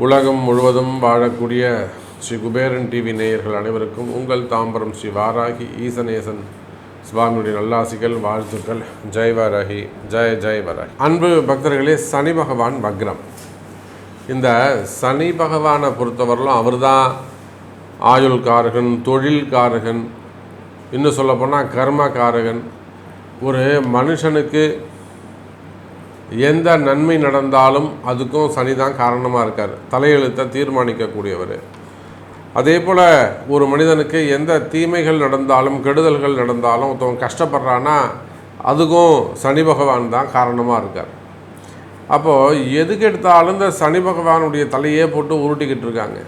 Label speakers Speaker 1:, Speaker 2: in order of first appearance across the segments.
Speaker 1: உலகம் முழுவதும் வாழக்கூடிய ஸ்ரீ குபேரன் டிவி நேயர்கள் அனைவருக்கும் உங்கள் தாம்பரம் ஸ்ரீ வாராகி ஈசனேசன் சுவாமியுடைய நல்லாசிகள், வாழ்த்துக்கள். ஜெய் வாராகி, ஜெய் ஜெய் வாராகி. அன்பு பக்தர்களே, சனி பகவான் வக்ரம். இந்த சனி பகவானை பொறுத்தவரையிலும் அவர் தான் ஆயுள்காரகன், தொழில்காரகன், இன்னும் சொல்லப்போனால் கர்மகாரகன். ஒரு மனுஷனுக்கு எந்த நன்மை நடந்தாலும் அதுக்கும் சனி தான் காரணமாக இருக்கார். தலையெழுத்தை தீர்மானிக்கக்கூடியவர். அதே போல் ஒரு மனிதனுக்கு எந்த தீமைகள் நடந்தாலும் கெடுதல்கள் நடந்தாலும் ஒருத்தவங்க கஷ்டப்படுறான்னா அதுக்கும் சனி பகவான் தான் காரணமாக இருக்கார். அப்போது எதுக்கு எடுத்தாலும் இந்த சனி பகவானுடைய தலையே போட்டு உருட்டிக்கிட்டு இருக்காங்க.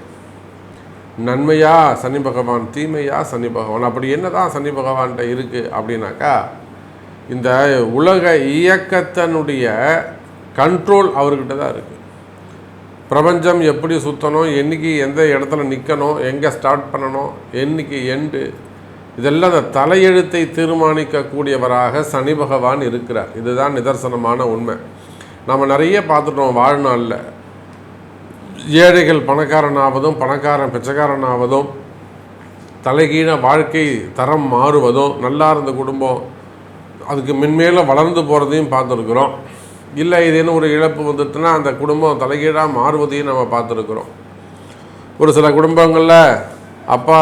Speaker 1: நன்மையா சனி பகவான், தீமையா சனி பகவான், அப்படி என்ன தான் சனி பகவான்கிட்ட இருக்குது அப்படின்னாக்கா, இந்த உலக இயக்கத்தினுடைய கண்ட்ரோல் அவர்கிட்ட தான் இருக்குது. பிரபஞ்சம் எப்படி சுற்றணும், என்றைக்கு எந்த இடத்துல நிற்கணும், எங்கே ஸ்டார்ட் பண்ணணும், என்றைக்கு எண்டு, இதெல்லாம் அந்த தலையெழுத்தை தீர்மானிக்கக்கூடியவராக சனி பகவான் இருக்கிறார். இதுதான் நிதர்சனமான உண்மை. நம்ம நிறைய பார்த்துட்டோம் வாழ்நாளில். ஏழைகள் பணக்காரனாவதும், பணக்காரன் பிச்சைக்காரனாவதும், தலைகீழ வாழ்க்கை தரம் மாறுவதும், நல்லா இருந்த குடும்பம் அதுக்கு மென்மேலும் வளர்ந்து போகிறதையும் பார்த்துருக்குறோம். இல்லை இதுன்னு ஒரு இழப்பு வந்துட்டுனா அந்த குடும்பம் தலைகீழாக மாறுவதையும் நம்ம பார்த்துருக்குறோம். ஒரு சில குடும்பங்களில் அப்பா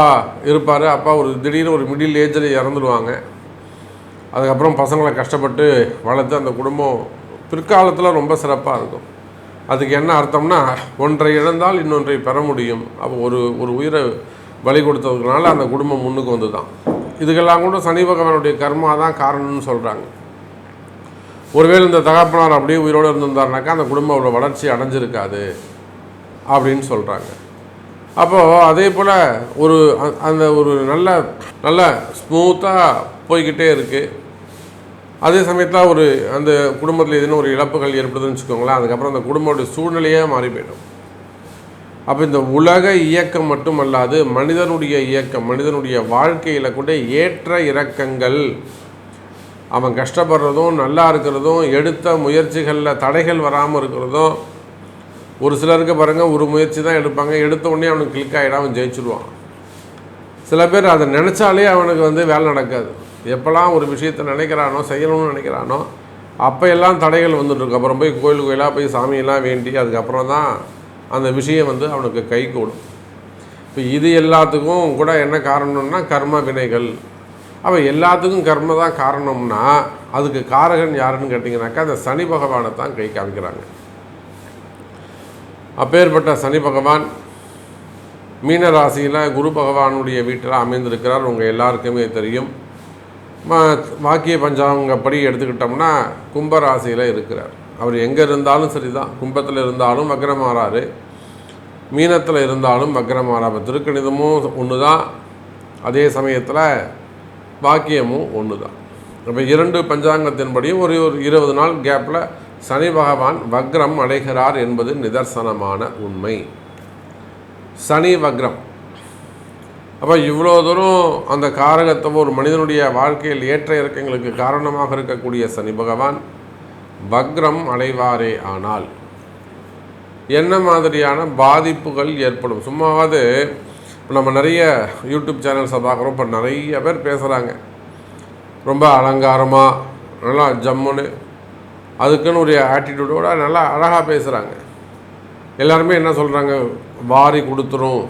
Speaker 1: இருப்பார், அப்பா ஒரு திடீர்னு ஒரு மிடில் ஏஜில் இறந்துடுவாங்க. அதுக்கப்புறம் பசங்களை கஷ்டப்பட்டு வளர்த்து அந்த குடும்பம் பிற்காலத்தில் ரொம்ப சிறப்பாக இருக்கும். அதுக்கு என்ன அர்த்தம்னா, ஒன்றை இழந்தால் இன்னொன்றை பெற முடியும். அப்போ ஒரு உயிரை பலி கொடுத்ததுனால அந்த குடும்பம் முன்னுக்கு வந்து தான். இதுக்கெல்லாம் கூட சனி பகவானுடைய கர்மா தான் காரணம்னு சொல்கிறாங்க. ஒருவேளை இந்த தகப்பனார் அப்படியே உயிரோடு இருந்திருந்தாருனாக்கா அந்த குடும்பம் அவ்வளோ வளர்ச்சி அடைஞ்சிருக்காது அப்படின்னு சொல்கிறாங்க. அப்போது அதே போல் ஒரு நல்ல ஸ்மூத்தாக போய்கிட்டே இருக்குது. அதே சமயத்தில் அந்த குடும்பத்தில் எதுன்னு ஒரு இழப்புகள் ஏற்படுதுன்னு வச்சுக்கோங்களேன், அதுக்கப்புறம் அந்த குடும்பத்துடைய சூழ்நிலையே மாறி போயிடும். அப்போ இந்த உலக இயக்கம் மட்டுமல்லாது மனிதனுடைய இயக்கம், மனிதனுடைய வாழ்க்கையில் கூட ஏற்ற இறக்கங்கள், அவன் கஷ்டப்படுறதும் நல்லா இருக்கிறதும், எடுத்த முயற்சிகளில் தடைகள் வராமல் இருக்கிறதும். ஒரு சிலருக்கு பாருங்கள், ஒரு முயற்சி தான் எடுப்பாங்க, எடுத்த உடனே அவனுக்கு கிளிக் ஆகிடும், அவன் ஜெயிச்சுடுவான். சில பேர் அதை நினச்சாலே அவனுக்கு வேலை நடக்காது. எப்போல்லாம் ஒரு விஷயத்தை நினைக்கிறானோ, செய்யணும்னு நினைக்கிறானோ, அப்போ எல்லாம் தடைகள் வந்துட்டுருக்கு. அப்புறம் போய் கோயிலாக போய் சாமியெல்லாம் வேண்டி அதுக்கப்புறம் தான் அந்த விஷயம் அவனுக்கு கை கூடும். இப்போ இது எல்லாத்துக்கும் கூட என்ன காரணம்னா கர்ம வினைகள். அப்போ எல்லாத்துக்கும் கர்ம தான் காரணம்னா அதுக்கு காரகன் யாருன்னு கேட்டிங்கனாக்கா அந்த சனி பகவானை தான் கை காமிக்கிறாங்க. அப்பேற்பட்ட சனி பகவான் மீன ராசியில் குரு பகவானுடைய வீட்டில் அமைந்திருக்கிறார். உங்கள் எல்லாருக்குமே தெரியும். வாக்கிய பஞ்சாங்கப்படி எடுத்துக்கிட்டோம்னா கும்பராசியில் இருக்கிறார். அவர் எங்கே இருந்தாலும் சரி தான், கும்பத்தில் இருந்தாலும் வக்ரமாறாரு, மீனத்தில் இருந்தாலும் வக்ரமாறாரு. திருக்கணிதமும் ஒன்று தான், அதே சமயத்தில் வாக்கியமும் ஒன்று தான். இப்போ 2 பஞ்சாங்கத்தின்படியும் ஒரு 20 நாள் கேப்பில் சனி பகவான் வக்ரம் அடைகிறார் என்பது நிதர்சனமான உண்மை. சனி வக்ரம். அப்போ இவ்வளோ தூரம் அந்த காரகத்தை ஒரு மனிதனுடைய வாழ்க்கையில் ஏற்ற இறக்கங்களுக்கு காரணமாக இருக்கக்கூடிய சனி பகவான் வக்ரம் அடைவாரே ஆனால் என்ன மாதிரியான பாதிப்புகள் ஏற்படும்? சும்மாவது நம்ம நிறைய யூடியூப் சேனல்ஸை பார்க்குறோம். இப்போ நிறைய பேர் பேசுகிறாங்க, ரொம்ப அலங்காரமாக நல்லா ஜம்முன்னு அதுக்குன்னு ஒரு ஆட்டிடியூடோட நல்லா அழகாக பேசுகிறாங்க. எல்லாருமே என்ன சொல்கிறாங்க, வாரி கொடுத்துரும்,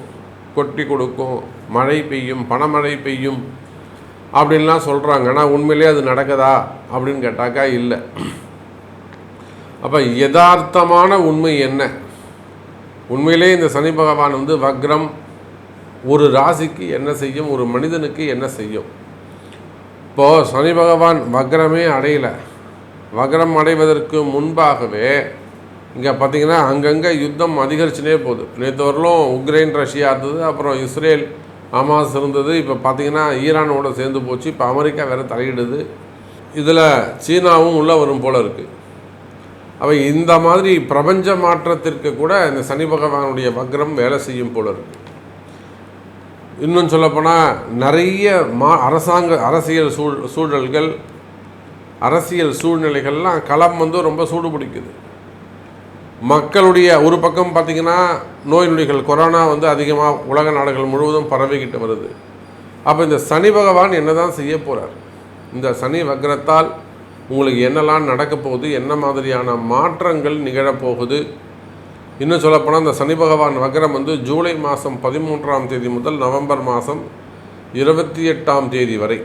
Speaker 1: கொட்டி கொடுக்கும், மழை பெய்யும், பணமழை பெய்யும் அப்படின்லாம் சொல்கிறாங்க. ஆனால் உண்மையிலே அது நடக்குதா அப்படின்னு கேட்டாக்கா இல்லை. அப்போ யதார்த்தமான உண்மை என்ன? உண்மையிலே இந்த சனி பகவான் வக்ரம் ஒரு ராசிக்கு என்ன செய்யும், ஒரு மனிதனுக்கு என்ன செய்யும்? இப்போது சனி பகவான் வக்ரமே அடையலை. வக்ரம் அடைவதற்கு முன்பாகவே இங்கே பார்த்திங்கன்னா அங்கங்கே யுத்தம் அதிகரிச்சுனே போகுது. நேற்று வரலும் உக்ரைன் ரஷ்யா இருந்தது, அப்புறம் இஸ்ரேல் ஹமாஸ் இருந்தது, இப்போ பார்த்திங்கன்னா ஈரானோட சேர்ந்து போச்சு, இப்போ அமெரிக்கா வேறு தலையிடுது, இதில் சீனாவும் உள்ளே வரும் போல் இருக்குது. அவை இந்த மாதிரி பிரபஞ்ச மாற்றத்திற்கு கூட இந்த சனி பகவானுடைய வக்ரம் வேலை செய்யும் போல இருக்குது. இன்னும் சொல்லப்போனால் நிறைய அரசியல் சூழல்கள், அரசியல் சூழ்நிலைகள்லாம் களம் ரொம்ப சூடு பிடிக்குது. மக்களுடைய ஒரு பக்கம் பார்த்திங்கன்னா நோய் நொடிகள் கொரோனா அதிகமாக உலக நாடுகள் முழுவதும் பரவிக்கிட்டு வருது. அப்போ இந்த சனி பகவான் என்ன தான் செய்ய போகிறார்? இந்த சனி வக்ரத்தால் உங்களுக்கு என்னெல்லாம் நடக்க போகுது, என்ன மாதிரியான மாற்றங்கள் நிகழப்போகுது? இன்னும் சொல்லப்போனால் இந்த சனி பகவான் வக்ரம் ஜூலை மாதம் 13ஆம் தேதி முதல் நவம்பர் மாதம் 28ஆம் தேதி வரை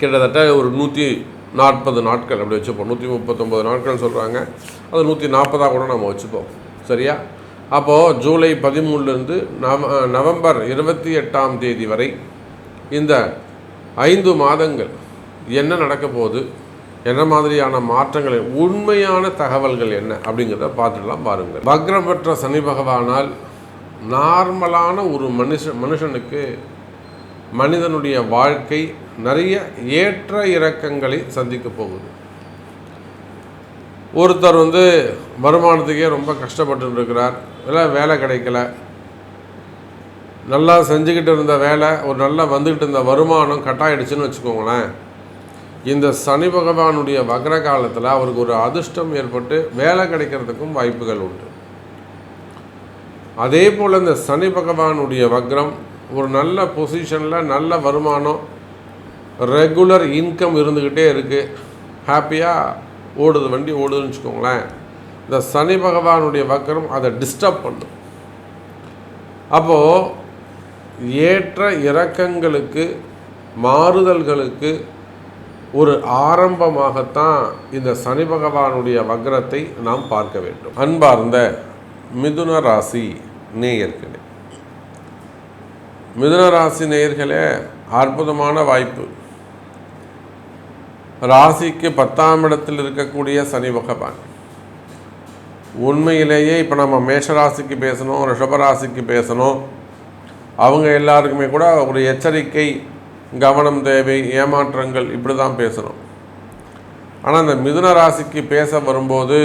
Speaker 1: கிட்டத்தட்ட ஒரு 140 நாட்கள் அப்படி வச்சுப்போம். 139 நாட்கள் சொல்கிறாங்க, அது 140 கூட நம்ம வச்சுப்போம். சரியா? அப்போது ஜூலை 13லேருந்து நவம்பர் 28ஆம் தேதி வரை இந்த 5 மாதங்கள் என்ன நடக்க போகுது, என்ன மாதிரியான மாற்றங்கள், உண்மையான தகவல்கள் என்ன அப்படிங்கிறத பார்த்துடலாம் பாருங்கள். வக்ரம் பெற்ற சனி பகவானால் நார்மலான ஒரு மனுஷனுக்கு மனிதனுடைய வாழ்க்கை நிறைய ஏற்ற இறக்கங்களை சந்திக்க போகுது. ஒருத்தர் வருமானத்துக்கே ரொம்ப கஷ்டப்பட்டு இருக்கிறார், இல்லை வேலை கிடைக்கல, நல்லா செஞ்சுக்கிட்டு இருந்த வேலை, ஒரு நல்லா வந்துக்கிட்டு இருந்த வருமானம் கட்டாயிடுச்சுன்னு வச்சுக்கோங்களேன். இந்த சனி பகவானுடைய வக்ர காலத்தில் அவருக்கு ஒரு அதிர்ஷ்டம் ஏற்பட்டு வேலை கிடைக்கிறதுக்கும் வாய்ப்புகள் உண்டு. அதே போல் இந்த சனி பகவானுடைய வக்ரம் ஒரு நல்ல பொசிஷனில் நல்ல வருமானம், ரெகுலர் இன்கம் இருந்துக்கிட்டே இருக்குது, ஹாப்பியாக ஓடுது, வண்டி ஓடுதுன்னு வச்சுக்கோங்களேன். இந்த சனி பகவானுடைய வக்ரம் அதை டிஸ்டர்ப் பண்ணும். அப்போது ஏற்ற இறக்கங்களுக்கு, மாறுதல்களுக்கு ஒரு ஆரம்பமாகத்தான் இந்த சனி பகவானுடைய வக்ரத்தை நாம் பார்க்க வேண்டும். அன்பார்ந்த மிதுன ராசி நேயர்களே, மிதுன ராசி நேயர்களே, அற்புதமான வாய்ப்பு. ராசிக்கு 10ஆம் இடத்தில் இருக்கக்கூடிய சனி பகவான் உண்மையிலேயே இப்போ நம்ம மேஷராசிக்கு பேசணும், ரிஷபராசிக்கு பேசணும், அவங்க எல்லாருக்குமே கூட ஒரு எச்சரிக்கை, கவனம் தேவை, ஏமாற்றங்கள், இப்படி தான் பேசணும். ஆனால் இந்த மிதுன ராசிக்கு பேச வரும்போது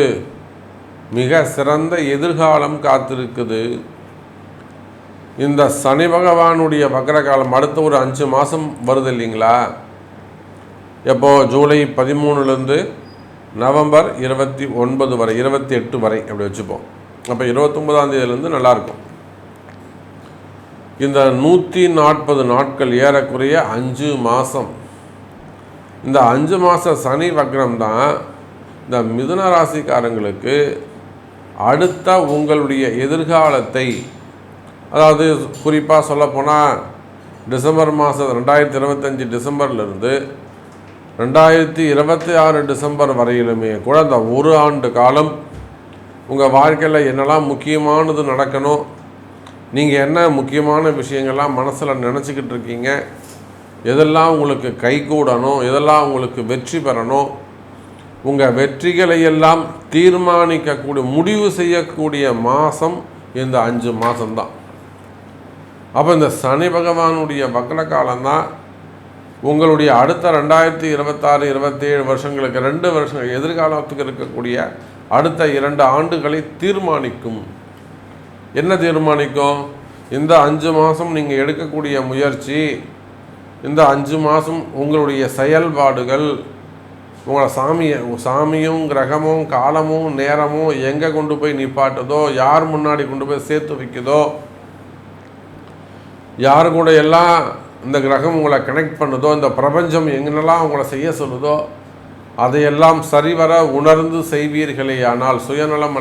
Speaker 1: மிக சிறந்த எதிர்காலம் காத்திருக்குது. இந்த சனி பகவானுடைய வக்ர காலம் அடுத்த ஒரு 5 மாதம் வருது இல்லைங்களா? எப்போது ஜூலை 13லேருந்து நவம்பர் 29 வரை, 28 வரை அப்படி வச்சுப்போம். அப்போ 29ஆம் தேதியிலேருந்து நல்லாயிருக்கும். இந்த 140 நாட்கள் ஏறக்குறைய 5 மாதம். இந்த 5 மாத சனி வக்ரம் தான் இந்த மிதுன ராசிக்காரங்களுக்கு அடுத்த உங்களுடைய எதிர்காலத்தை, அதாவது குறிப்பாக சொல்லப்போனால் டிசம்பர் மாதம் 2025 டிசம்பர்லேருந்து 2026 டிசம்பர் வரையிலுமே கூட இந்த ஒரு ஆண்டு காலம் உங்கள் வாழ்க்கையில் என்னெல்லாம் முக்கியமானது நடக்கணும், நீங்கள் என்ன முக்கியமான விஷயங்கள்லாம் மனசில் நினச்சிக்கிட்டு இருக்கீங்க, எதெல்லாம் உங்களுக்கு கைகூடணும், எதெல்லாம் உங்களுக்கு வெற்றி பெறணும், உங்கள் வெற்றிகளை எல்லாம் தீர்மானிக்கக்கூடிய, முடிவு செய்யக்கூடிய மாதம் இந்த 5 மாதம்தான். அப்போ இந்த சனி பகவானுடைய வக்ர காலம்தான் உங்களுடைய அடுத்த 2026, 27 வருஷங்களுக்கு, 2 வருஷங்கள் எதிர்காலத்துக்கு இருக்கக்கூடிய அடுத்த 2 ஆண்டுகளை தீர்மானிக்கும். என்ன தீர்மானிக்கும்? இந்த 5 மாதம் நீங்கள் எடுக்கக்கூடிய முயற்சி, இந்த 5 மாதம் உங்களுடைய செயல்பாடுகள், உங்களை சாமியும் கிரகமும் காலமும் நேரமும் எங்கே கொண்டு போய் நிப்பாட்டுதோ, யார் முன்னாடி கொண்டு போய் சேர்த்து வைக்குதோ, யார் கூட எல்லாம் இந்த கிரகம் உங்களை கனெக்ட் பண்ணுதோ, இந்த பிரபஞ்சம் எங்கென்னெல்லாம் உங்களை செய்ய சொல்லுதோ அதையெல்லாம் சரிவர உணர்ந்து செய்வீர்களே ஆனால், சுயநலம்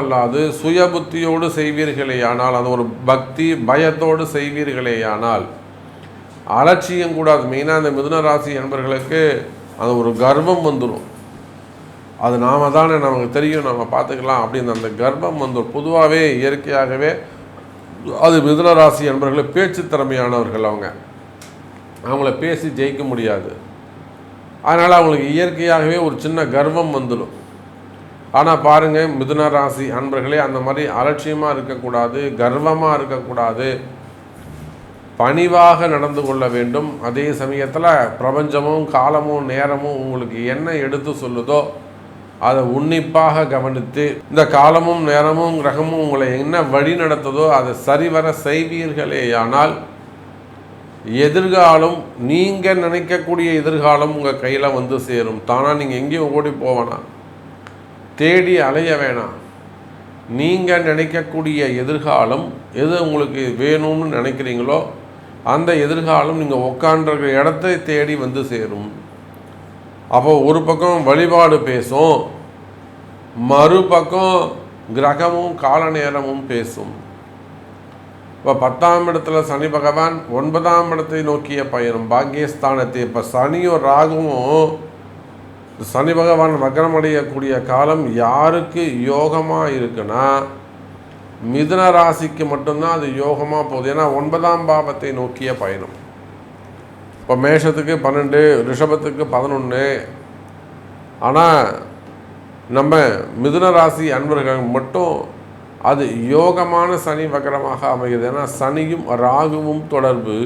Speaker 1: அல்லாது சுய புத்தியோடு செய்வீர்களே ஆனால், அது ஒரு பக்தி பயத்தோடு செய்வீர்களே ஆனால், அலட்சியம் கூடாது. மெயினாக இந்த மிதுன ராசி என்பவர்களுக்கு அது ஒரு கர்வம் வந்துடும். அது நாம் தானே, நமக்கு தெரியும், நம்ம பார்த்துக்கலாம் அப்படின்னு அந்த கர்வம் வந்துடும். பொதுவாகவே இயற்கையாகவே அது மிதுன ராசி என்பவர்களை பேச்சு திறமையானவர்கள், அவங்கள பேசி ஜெயிக்க முடியாது. அதனால் அவங்களுக்கு இயற்கையாகவே ஒரு சின்ன கர்வம் வந்துடும். ஆனால் பாருங்கள், மிதுன ராசி அன்பர்களே, அந்த மாதிரி அலட்சியமாக இருக்கக்கூடாது, கர்வமாக இருக்கக்கூடாது, பணிவாக நடந்து கொள்ள வேண்டும். அதே சமயத்தில் பிரபஞ்சமும் காலமும் நேரமும் உங்களுக்கு என்ன எடுத்து சொல்லுதோ அதை உன்னிப்பாக கவனித்து, இந்த காலமும் நேரமும் கிரகமும் உங்களை என்ன வழி நடத்துதோ அதை சரிவர செய்வீர்களே ஆனால் எதிர்காலம், நீங்கள் நினைக்கக்கூடிய எதிர்காலம் உங்கள் கையில் வந்து சேரும். தானாக நீங்கள் எங்கேயும் ஓடி போவேணாம், தேடி அலைய வேணாம். நீங்கள் நினைக்கக்கூடிய எதிர்காலம் எது உங்களுக்கு வேணும்னு நினைக்கிறீங்களோ அந்த எதிர்காலம் நீங்கள் உட்காண்டிருக்கிற இடத்தை தேடி வந்து சேரும். அப்போ ஒரு பக்கம் வழிபாடு பேசும், மறுபக்கம் கிரகமும் கால நேரமும் பேசும். இப்போ 10ஆம் இடத்துல சனி பகவான் 9ஆம் இடத்தை நோக்கிய பயணம், பாக்கியஸ்தானத்தை. இப்போ சனியும் ராகுவும் சனி பகவான் வக்ரம் அடையக்கூடிய காலம் யாருக்கு யோகமாக இருக்குன்னா மிதுன ராசிக்கு மட்டும்தான் அது யோகமாக போகுது. ஏன்னா 9ஆம் பாவத்தை நோக்கிய பயணம். இப்போ மேஷத்துக்கு 12, ரிஷபத்துக்கு 11. ஆனால் நம்ம மிதுன ராசி அன்பர்கள் மட்டும் அது யோகமான சனி வக்ரமாக அமைகிறது. ஏன்னா சனியும் ராகுவும் தொடர்பு.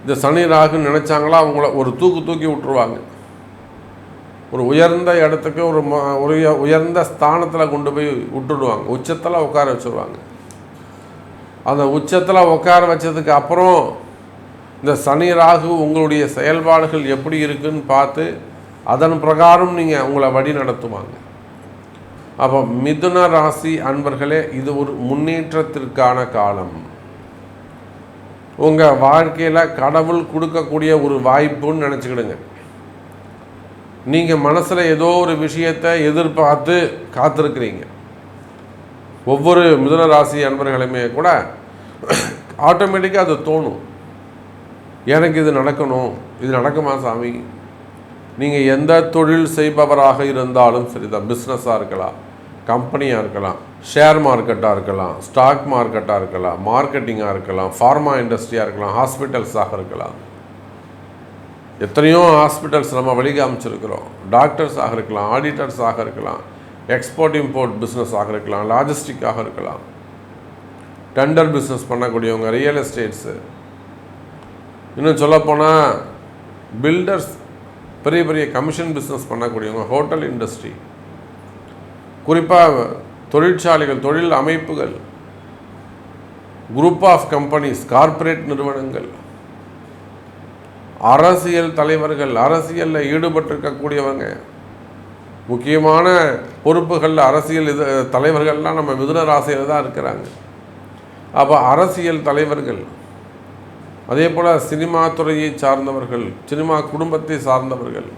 Speaker 1: இந்த சனி ராகு நினச்சாங்களா அவங்கள ஒரு தூக்கி விட்டுருவாங்க. ஒரு உயர்ந்த இடத்துக்கு ஒரு உயர்ந்த ஸ்தானத்தில் கொண்டு போய் விட்டுடுவாங்க, உச்சத்தில் உட்கார வச்சுருவாங்க. அந்த உச்சத்தில் உட்கார வச்சதுக்கு அப்புறம் இந்த சனி ராகு உங்களுடைய செயல்பாடுகள் எப்படி இருக்குன்னு பார்த்து அதன் பிரகாரம் நீங்கள் உங்களை வழி நடத்துவாங்க. அப்போ மிதுன ராசி அன்பர்களே, இது ஒரு முன்னேற்றத்திற்கான காலம். உங்கள் வாழ்க்கையில் கடவுள் கொடுக்கக்கூடிய ஒரு வாய்ப்புன்னு நினச்சிக்கிடுங்க. நீங்கள் மனசில் ஏதோ ஒரு விஷயத்தை எதிர்பார்த்து காத்திருக்கிறீங்க. ஒவ்வொரு மிதுன ராசி அன்பர்களுமே கூட ஆட்டோமேட்டிக்காக அது தோணும், எனக்கு இது நடக்கணும், இது நடக்குமா சாமி. நீங்கள் எந்த தொழில் செய்பவராக இருந்தாலும் சரிதான், பிஸ்னஸாக இருக்கலாம், கம்பெனியாக இருக்கலாம், ஷேர் மார்க்கெட்டாக இருக்கலாம், ஸ்டாக் மார்க்கெட்டாக இருக்கலாம், மார்க்கெட்டிங்காக இருக்கலாம், ஃபார்மா இண்டஸ்ட்ரியாக இருக்கலாம், ஹாஸ்பிட்டல்ஸாக இருக்கலாம். எத்தனையோ ஹாஸ்பிட்டல்ஸ் நம்ம வழி காமிச்சிருக்கிறோம். டாக்டர்ஸாக இருக்கலாம், ஆடிட்டர்ஸாக இருக்கலாம், எக்ஸ்போர்ட் இம்போர்ட் பிஸ்னஸாக இருக்கலாம், லாஜிஸ்டிக்காக இருக்கலாம், டெண்டர் பிஸ்னஸ் பண்ணக்கூடியவங்க, ரியல் எஸ்டேட்ஸு, இன்னும் சொல்லப்போனால் பில்டர்ஸ், பெரிய பெரிய கமிஷன் பிஸ்னஸ் பண்ணக்கூடியவங்க, ஹோட்டல் இண்டஸ்ட்ரி, குறிப்பாக தொழிற்சாலைகள், தொழில் அமைப்புகள், குரூப் ஆஃப் கம்பெனிஸ், கார்ப்பரேட் நிறுவனங்கள், அரசியல் தலைவர்கள், அரசியலில் ஈடுபட்டிருக்கக்கூடியவங்க, முக்கியமான பொறுப்புகளில் அரசியல் தலைவர்கள்லாம் நம்ம மிதுன ராசியில் தான் இருக்கிறாங்க. அப்போ அரசியல் தலைவர்கள், அதே போல் சினிமா துறையை சார்ந்தவர்கள், சினிமா குடும்பத்தை சார்ந்தவர்கள்,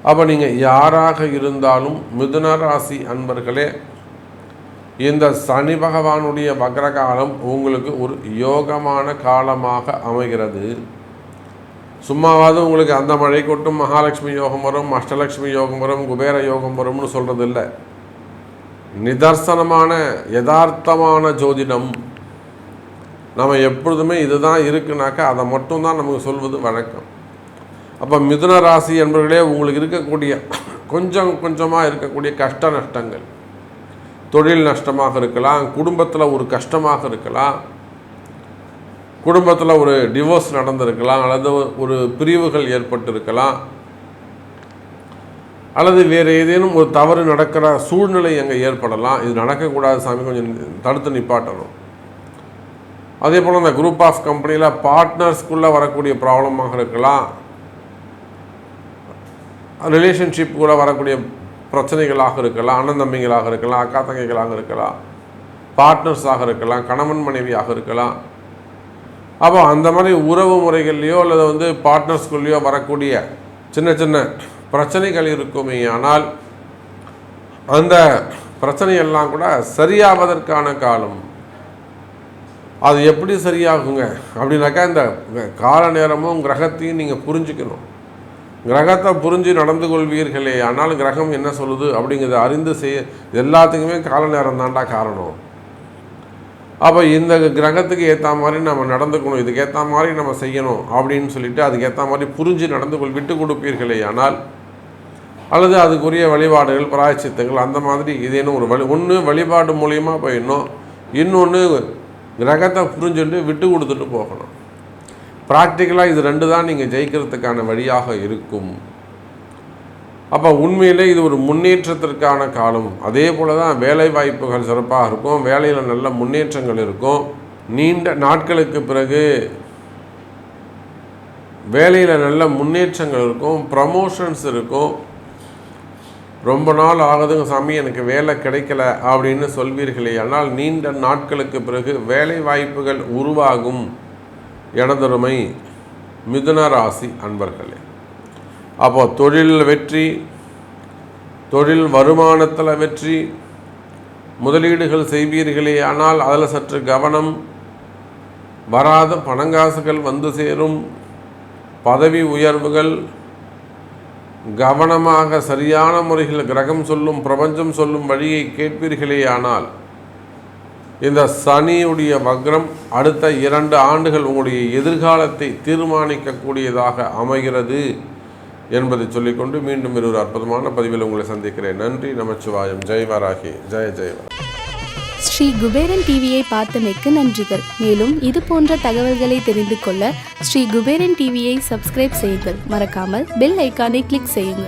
Speaker 1: அப்போ நீங்கள் யாராக இருந்தாலும் மிதுன ராசி அன்பர்களே, இந்த சனி பகவானுடைய வக்ரகாலம் உங்களுக்கு ஒரு யோகமான காலமாக அமைகிறது. சும்மாவாவது உங்களுக்கு அந்த மழை கொட்டும் மகாலட்சுமி யோகம் வரும், அஷ்டலட்சுமி யோகம் வரும், குபேர யோகம் வரும்னு சொல்கிறது இல்லை. நிதர்சனமான யதார்த்தமான ஜோதிடம். நம்ம எப்பொழுதுமே இதுதான் இருக்குனாக்கா அதை மட்டும்தான் நமக்கு சொல்வது வழக்கம். அப்போ மிதுன ராசி என்பவர்களே, உங்களுக்கு இருக்கக்கூடிய கொஞ்சம் கொஞ்சமாக இருக்கக்கூடிய கஷ்ட நஷ்டங்கள், தொழில் நஷ்டமாக இருக்கலாம், குடும்பத்தில் ஒரு கஷ்டமாக இருக்கலாம், குடும்பத்தில் ஒரு டிவோர்ஸ் நடந்திருக்கலாம், அல்லது ஒரு பிரிவுகள் ஏற்பட்டிருக்கலாம், அல்லது வேறு ஏதேனும் ஒரு தவறு நடக்கிற சூழ்நிலை அங்கே ஏற்படலாம். இது நடக்கக்கூடாது சாமி, கொஞ்சம் தடுத்து நிப்பாட்டணும். அதே போல் அந்த குரூப் ஆஃப் கம்பெனியில் பார்ட்னர்ஸ்குள்ளே வரக்கூடிய ப்ராப்ளமாக இருக்கலாம், ரிலேஷன்ஷிப் கூட வரக்கூடிய பிரச்சனைகளாக இருக்கலாம், அண்ணன் தம்பிகளாக இருக்கலாம், அக்கா தங்கைகளாக இருக்கலாம், பார்ட்னர்ஸாக இருக்கலாம், கணவன் மனைவியாக இருக்கலாம். அப்போ அந்த மாதிரி உறவு முறைகள்லையோ அல்லது பார்ட்னர்ஸ்குள்ளேயோ வரக்கூடிய சின்ன சின்ன பிரச்சனைகள் இருக்குமே. ஆனால் அந்த பிரச்சனையெல்லாம் கூட சரியாவதற்கான காலம். அது எப்படி சரியாகுங்க அப்படின்னாக்கா, இந்த கால நேரமும் கிரகத்தையும் நீங்கள் புரிஞ்சுக்கணும். கிரகத்தை புரிஞ்சு நடந்து கொள்வீர்களே ஆனால் கிரகம் என்ன சொல்லுது அப்படிங்கிறத அறிந்து செய்ய எல்லாத்துக்குமே கால நேரம் தாண்டா காரணம். அப்போ இந்த கிரகத்துக்கு ஏற்ற மாதிரி நம்ம நடந்துக்கணும், இதுக்கு ஏற்ற மாதிரி நம்ம செய்யணும் அப்படின்னு சொல்லிட்டு அதுக்கேற்ற மாதிரி புரிஞ்சு நடந்து விட்டு கொடுப்பீர்களே ஆனால், அல்லது அதுக்குரிய வழிபாடுகள், பிராயச்சித்தங்கள், அந்த மாதிரி இதேனும் ஒரு ஒன்று வழிபாடு மூலியமாக போயிடணும், இன்னொன்று கிரகத்தை புரிஞ்சுட்டு விட்டு கொடுத்துட்டு போகணும். ப்ராக்டிக்கலாக இது ரெண்டு தான் நீங்கள் ஜெயிக்கிறதுக்கான வழியாக இருக்கும். அப்போ உண்மையிலே இது ஒரு முன்னேற்றத்திற்கான காலம். அதே போல் தான் வேலை வாய்ப்புகள் சிறப்பாக இருக்கும், வேலையில் நல்ல முன்னேற்றங்கள் இருக்கும். நீண்ட நாட்களுக்கு பிறகு வேலையில் நல்ல முன்னேற்றங்கள் இருக்கும், ப்ரமோஷன்ஸ் இருக்கும். ரொம்ப நாள் ஆகுதுங்க சாமி எனக்கு வேலை கிடைக்கல அப்படின்னு சொல்வீர்களே, ஆனால் நீண்ட நாட்களுக்கு பிறகு வேலை வாய்ப்புகள் உருவாகும். எனதருமை மிதுன ராசி அன்பர்களே, அப்போ தொழில் வெற்றி, தொழில் வருமானத்தில் வெற்றி, முதலீடுகள் செய்வீர்களே ஆனால் அதில் சற்று கவனம். வராத பணங்காசுகள் வந்து சேரும், பதவி உயர்வுகள். கவனமாக சரியான முறையில் கிரகம் சொல்லும் பிரபஞ்சம் சொல்லும் வழியை கேட்பீர்களே ஆனால் இந்த சனியுடைய வக்ரம் அடுத்த 2 ஆண்டுகள் உங்களுடைய எதிர்காலத்தை தீர்மானிக்கக்கூடியதாக அமைகிறது என்பதை சொல்லிக்கொண்டு மீண்டும் ஒரு அற்புதமான பதிவில் உங்களை சந்திக்கிறேன். நன்றி, நமச்சிவாயம். ஜெய் வராகி, ஜெய ஜெயவராகி.
Speaker 2: ஸ்ரீ குபேரன் டிவியை பார்த்தமைக்கு நன்றிகள். மேலும் இது போன்ற தகவல்களை தெரிந்து கொள்ள ஸ்ரீ குபேரன் டிவியை சப்ஸ்கிரைப் செய்யுங்கள். மறக்காமல் பெல் ஐக்கானை கிளிக் செய்யுங்கள்.